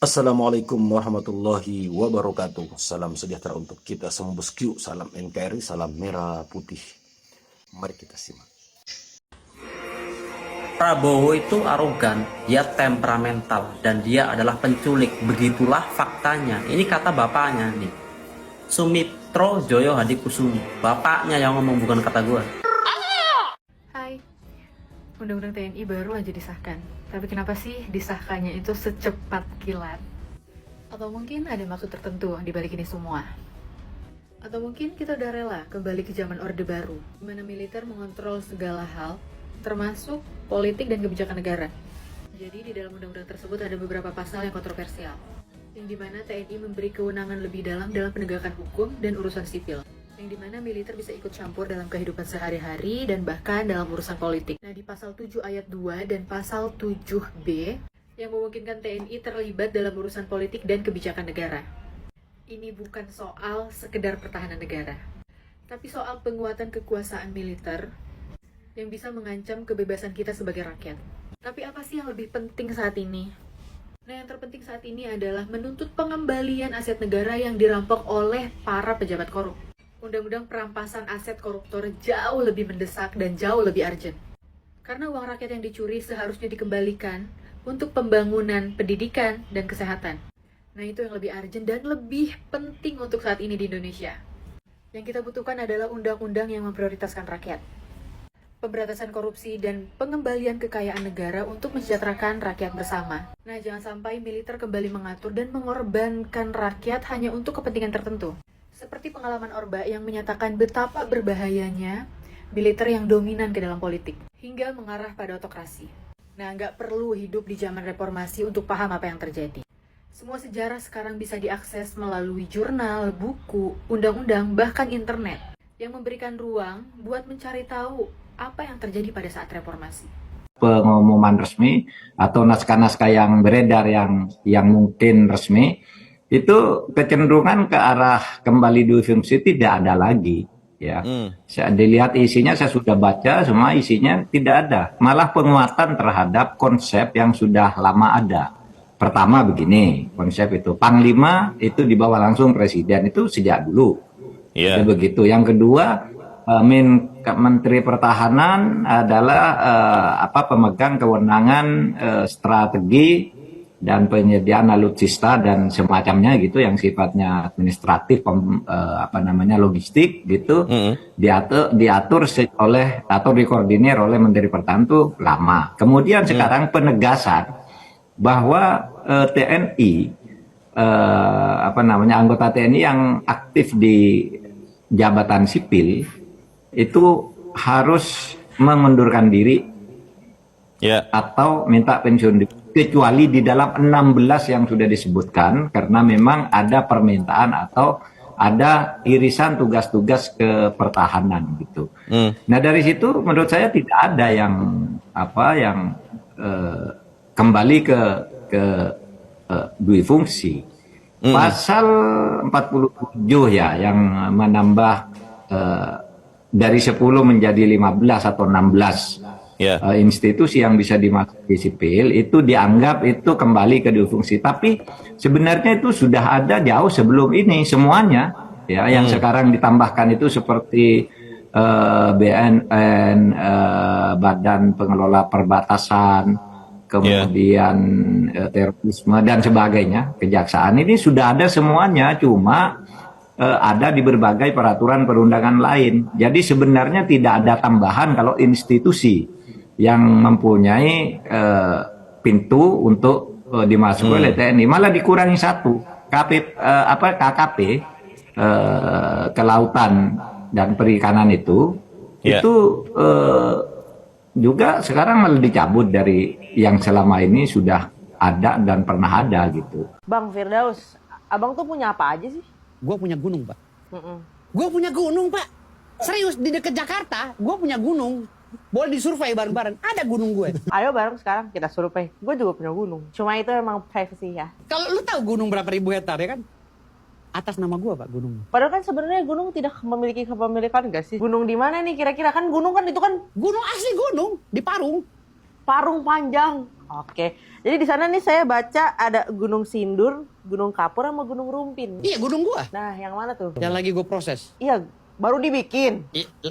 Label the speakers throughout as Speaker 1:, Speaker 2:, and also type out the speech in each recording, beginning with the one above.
Speaker 1: Assalamualaikum warahmatullahi wabarakatuh. Salam sejahtera untuk kita semua bosku. Salam NKRI, salam merah putih. Mari kita simak.
Speaker 2: Prabowo itu arogan, dia temperamental, dan dia adalah penculik. Begitulah faktanya. Ini kata bapaknya nih, Sumitro Joyo Hadikusumo. Bapaknya yang ngomong, bukan kata gue.
Speaker 3: Hai, Undang-Undang TNI baru aja disahkan. Tapi kenapa sih disahkannya itu secepat kilat? Atau mungkin ada maksud tertentu di balik ini semua? Atau mungkin kita udah rela kembali ke zaman Orde Baru, di mana militer mengontrol segala hal, termasuk politik dan kebijakan negara. Jadi di dalam undang-undang tersebut ada beberapa pasal yang kontroversial, yang dimana TNI memberi kewenangan lebih dalam penegakan hukum dan urusan sipil, yang dimana militer bisa ikut campur dalam kehidupan sehari-hari dan bahkan dalam urusan politik. Nah, di pasal 7 ayat 2 dan pasal 7B yang memungkinkan TNI terlibat dalam urusan politik dan kebijakan negara. Ini bukan soal sekedar pertahanan negara, tapi soal penguatan kekuasaan militer yang bisa mengancam kebebasan kita sebagai rakyat. Tapi apa sih yang lebih penting saat ini? Nah, yang terpenting saat ini adalah menuntut pengembalian aset negara yang dirampok oleh para pejabat korup. Undang-undang perampasan aset koruptor jauh lebih mendesak dan jauh lebih urgent. Karena uang rakyat yang dicuri seharusnya dikembalikan untuk pembangunan pendidikan dan kesehatan. Nah, itu yang lebih urgent dan lebih penting untuk saat ini di Indonesia. Yang kita butuhkan adalah undang-undang yang memprioritaskan rakyat, pemberantasan korupsi, dan pengembalian kekayaan negara untuk mensejahterakan rakyat bersama. Nah, jangan sampai militer kembali mengatur dan mengorbankan rakyat hanya untuk kepentingan tertentu. Seperti pengalaman Orba yang menyatakan betapa berbahayanya militer yang dominan ke dalam politik, hingga mengarah pada otokrasi. Nah, nggak perlu hidup di zaman reformasi untuk paham apa yang terjadi. Semua sejarah sekarang bisa diakses melalui jurnal, buku, undang-undang, bahkan internet, yang memberikan ruang buat mencari tahu apa yang terjadi pada saat reformasi.
Speaker 4: Pengumuman resmi atau naskah-naskah yang beredar yang mungkin resmi itu kecenderungan ke arah kembali difungsi tidak ada lagi, ya. Saya dilihat isinya, saya sudah baca semua isinya tidak ada, malah penguatan terhadap konsep yang sudah lama ada. Pertama begini, konsep itu Panglima itu dibawa langsung Presiden, itu sejak dulu. Ya, begitu. Yang kedua, Menteri Pertahanan adalah pemegang kewenangan strategi dan penyediaan alutsista dan semacamnya gitu, yang sifatnya administratif, logistik gitu, diatur oleh atau dikoordinir oleh Menteri Pertahanan itu lama. Kemudian sekarang penegasan bahwa TNI anggota TNI yang aktif di jabatan sipil itu harus mengundurkan diri atau minta pensiun, kecuali di dalam 16 yang sudah disebutkan, karena memang ada permintaan atau ada irisan tugas-tugas ke pertahanan gitu. Nah, dari situ menurut saya tidak ada yang kembali ke dui fungsi. Pasal 47 ya yang menambah dari 10 menjadi 15 atau 16 institusi yang bisa dimasuki sipil itu dianggap itu kembali ke dui fungsi. Tapi sebenarnya itu sudah ada jauh sebelum ini semuanya, ya. Yang sekarang ditambahkan itu seperti BNN, Badan Pengelola Perbatasan, kemudian terorisme dan sebagainya, kejaksaan, ini sudah ada semuanya, cuma ada di berbagai peraturan perundangan lain. Jadi sebenarnya tidak ada tambahan kalau institusi yang mempunyai pintu untuk dimasuki oleh TNI, malah dikurangi satu, KKP, kelautan dan perikanan itu juga sekarang malah dicabut dari yang selama ini sudah ada dan pernah ada gitu.
Speaker 5: Bang Firdaus, abang tuh punya apa aja sih?
Speaker 6: Gue punya gunung, Pak. Gue punya gunung, Pak. Serius, di dekat Jakarta, gue punya gunung. Boleh disurvei bareng-bareng, ada gunung gue.
Speaker 5: Ayo bareng sekarang kita survei. Gue juga punya gunung. Cuma itu emang privacy ya.
Speaker 6: Kalau lu tahu gunung berapa ribu hektar ya kan? Atas nama gue, Pak, gunung.
Speaker 5: Padahal kan sebenarnya gunung tidak memiliki kepemilikan gak sih? Gunung di mana nih kira-kira? Kan gunung kan itu kan
Speaker 6: gunung asli, gunung di Parung.
Speaker 5: Parung Panjang. Oke. Jadi di sana nih saya baca ada Gunung Sindur, Gunung Kapur sama Gunung Rumpin.
Speaker 6: Iya, gunung gua.
Speaker 5: Nah, yang mana tuh?
Speaker 6: Yang lagi gue proses.
Speaker 5: Iya, baru dibikin.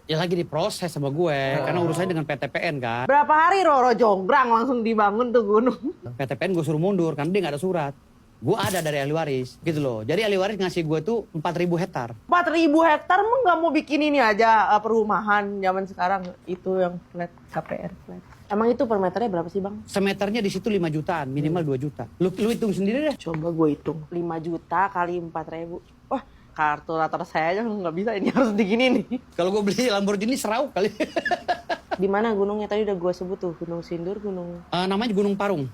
Speaker 6: Ya lagi diproses sama gue, karena urusannya dengan PTPN kan.
Speaker 5: Berapa hari Roro jonggrang langsung dibangun tuh gunung?
Speaker 6: PTPN gue suruh mundur, karena dia nggak ada surat. Gue ada dari ahli waris, gitu loh. Jadi ahli waris ngasih gue tuh 4.000 hektar.
Speaker 5: 4.000 hektar emang nggak mau bikin ini aja perumahan zaman sekarang itu yang flat KPR flat. Emang itu per meternya berapa sih bang?
Speaker 6: Semeternya di situ 5 jutaan, minimal 2 juta. Lu hitung sendiri deh.
Speaker 5: Coba gue hitung 5 juta kali 4.000. Wah kalkulator saya aja nggak bisa ini harus digini nih.
Speaker 6: Kalau gue beli Lamborghini serau kali.
Speaker 5: Di mana gunungnya tadi udah gue sebut tuh Gunung Sindur, Gunung.
Speaker 6: Namanya Gunung Parung.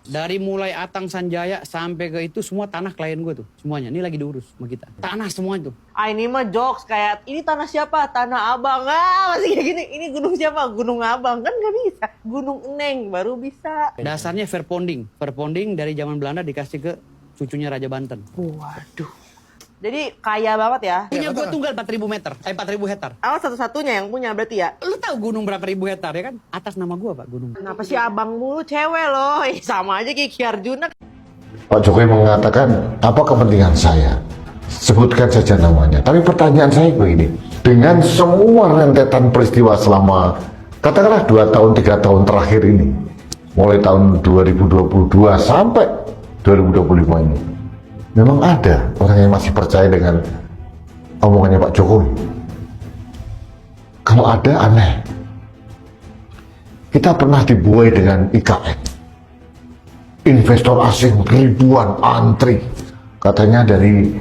Speaker 6: Dari mulai Atang Sanjaya sampai ke itu semua tanah klien gue tuh. Semuanya, ini lagi diurus sama kita. Tanah semua itu.
Speaker 5: Ah ini mah jokes kayak, ini tanah siapa? Tanah Abang. Ah masih kayak gini, ini gunung siapa? Gunung Abang. Kan nggak bisa. Gunung Eneng baru bisa.
Speaker 6: Dasarnya Verponding. Verponding dari zaman Belanda dikasih ke cucunya Raja Banten.
Speaker 5: Waduh. Jadi kaya banget ya.
Speaker 6: Punya gue tunggal 4.000 meter, 4.000 hektar.
Speaker 5: Awas satu-satunya yang punya berarti ya?
Speaker 6: Lu tahu gunung berapa ribu hektar ya kan? Atas nama gue pak gunung.
Speaker 5: Kenapa sih abang mulu cewek loh? Sama aja kayak Ki Arjuna.
Speaker 7: Pak Jokowi mengatakan, apa kepentingan saya? Sebutkan saja namanya. Tapi pertanyaan saya begini, dengan semua rentetan peristiwa selama, katakanlah 2 tahun, 3 tahun terakhir ini, mulai tahun 2022 sampai 2025 ini, memang ada orang yang masih percaya dengan omongannya Pak Jokowi. Kalau ada, aneh. Kita pernah dibuai dengan IKN. Investor asing ribuan antri. Katanya dari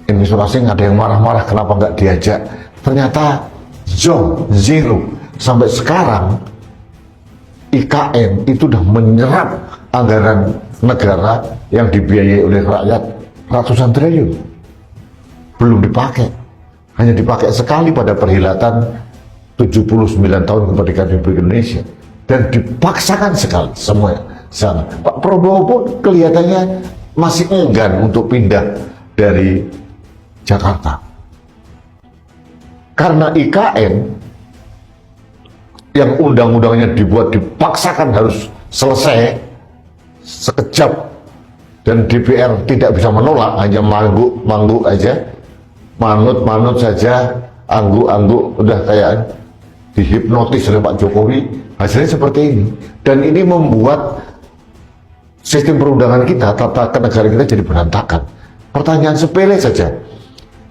Speaker 7: investor asing ada yang marah-marah kenapa nggak diajak. Ternyata zero. Sampai sekarang IKN itu udah menyerap anggaran negara yang dibiayai oleh rakyat ratusan triliun. Belum dipakai. Hanya dipakai sekali pada perhelatan 79 tahun kemerdekaan Republik Indonesia. Dan dipaksakan sekali semuanya sana. Pak Prabowo pun kelihatannya masih enggan untuk pindah dari Jakarta. Karena IKN yang undang-undangnya dibuat dipaksakan harus selesai sekejap dan DPR tidak bisa menolak, hanya mangguk aja, manut saja, angguk udah kayak dihipnotis oleh Pak Jokowi. Hasilnya seperti ini, dan ini membuat sistem perundangan kita, tata kenegaraan kita jadi berantakan. Pertanyaan sepele saja,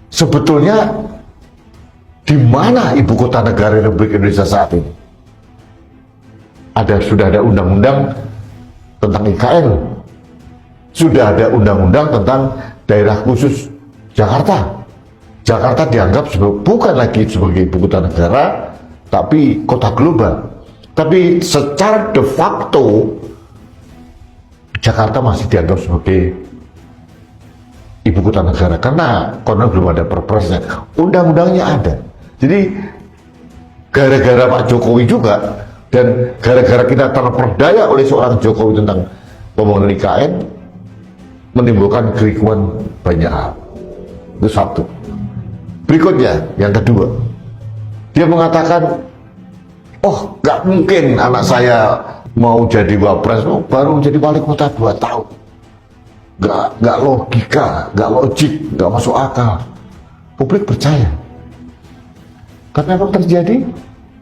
Speaker 7: sebetulnya di mana ibu kota negara Republik Indonesia saat ini? Sudah ada undang-undang tentang IKN, sudah ada undang-undang tentang daerah khusus Jakarta. Jakarta dianggap bukan lagi sebagai ibu kota negara, tapi kota global. Tapi secara de facto Jakarta masih dianggap sebagai ibu kota negara karena belum ada perpresnya. Undang-undangnya ada. Jadi gara-gara Pak Jokowi juga dan gara-gara kita terperdaya oleh seorang Jokowi tentang pembangunan IKN menimbulkan kerikuan banyak hal. Itu satu. Berikutnya, yang kedua, dia mengatakan, oh nggak mungkin anak saya mau jadi wapres, baru menjadi wali kota 2 tahun. Nggak logika, nggak logik, nggak masuk akal. Publik percaya. Karena apa terjadi?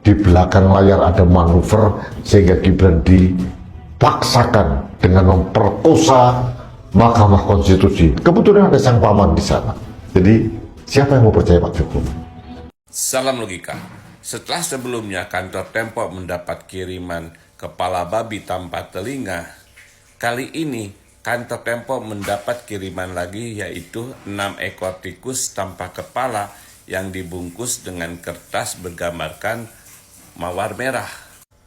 Speaker 7: Di belakang layar ada manuver sehingga Gibran dipaksakan dengan memperkosa Mahkamah Konstitusi. Kebetulan ada sang paman di sana. Jadi siapa yang mau percaya Pak Jokowi?
Speaker 8: Salam logika. Setelah sebelumnya kantor Tempo mendapat kiriman kepala babi tanpa telinga, kali ini kantor Tempo mendapat kiriman lagi yaitu 6 ekor tikus tanpa kepala yang dibungkus dengan kertas bergambarkan mawar merah.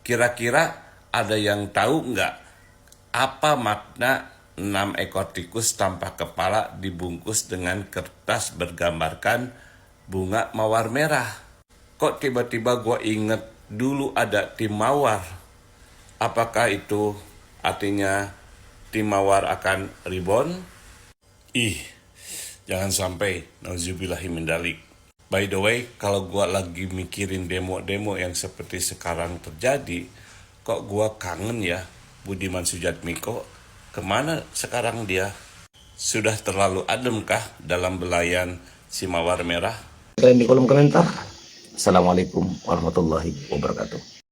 Speaker 8: Kira-kira ada yang tahu nggak apa makna 6 ekor tikus tanpa kepala dibungkus dengan kertas bergambarkan bunga mawar merah? Kok tiba-tiba gue inget dulu ada tim mawar. Apakah itu artinya tim mawar akan reborn? Jangan sampai, nauzubillahi min dzalik. By the way, kalau gue lagi mikirin demo-demo yang seperti sekarang terjadi, kok gue kangen ya Budiman Sujatmiko, kemana sekarang dia? Sudah terlalu ademkah dalam belayan si Mawar Merah?
Speaker 1: Kalian di kolom komentar. Assalamualaikum warahmatullahi wabarakatuh.